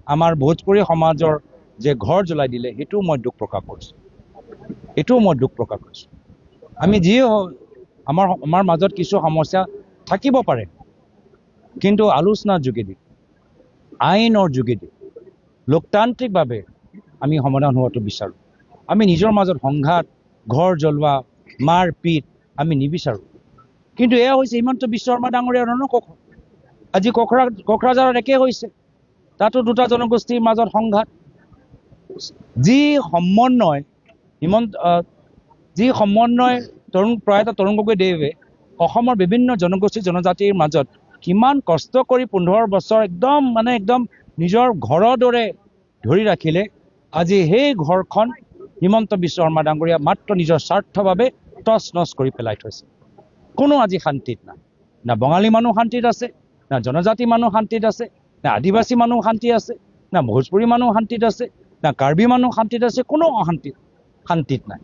আমাৰ ভোজপুৰী সমাজৰ যে ঘৰ জ্বলাই দিলে সেইটোও মই দুখ প্ৰকাশ কৰিছোঁ আমি যিয়ে আমাৰ মাজত কিছু সমস্যা থাকিব পাৰে কিন্তু আলোচনাৰ যোগেদি আইনৰ যোগেদি লোকতান্ত্ৰিকভাৱে আমি সমাধান হোৱাটো বিচাৰোঁ আমি নিজৰ মাজত সংঘাত ঘৰ জ্বলোৱা মাৰপিট আমি নিবিচাৰোঁ কিন্তু এয়া হৈছে হিমন্ত বিশ্ব শৰ্মা ডাঙৰীয়াৰ ৰণকৌশল আজি কোকৰাঝাৰত একে হৈছে তাতো দুটা জনগোষ্ঠীৰ মাজত সংঘাত যি সমন্বয় প্ৰয়াত তৰুণ গগৈদেৱে অসমৰ বিভিন্ন জনগোষ্ঠী জনজাতিৰ মাজত কিমান কষ্ট কৰি 15 বছৰ একদম নিজৰ ঘৰৰ দৰে ধৰি ৰাখিলে আজি সেই ঘৰখন হিমন্ত বিশ্ব শৰ্মা ডাঙৰীয়া মাত্ৰ নিজৰ স্বাৰ্থৰ বাবে টচ নচ কৰি পেলাই থৈছে কোনো আজি শান্তিত নাই না বঙালী মানুহ শান্তিত আছে না জনজাতি মানুহ শান্তিত আছে না আদিবাসী মানুহ শান্তি আছে না ভোজপুৰী মানুহ শান্তিত আছে না কাৰ্বি মানুহ শান্তিত আছে কোনো শান্তিত নাই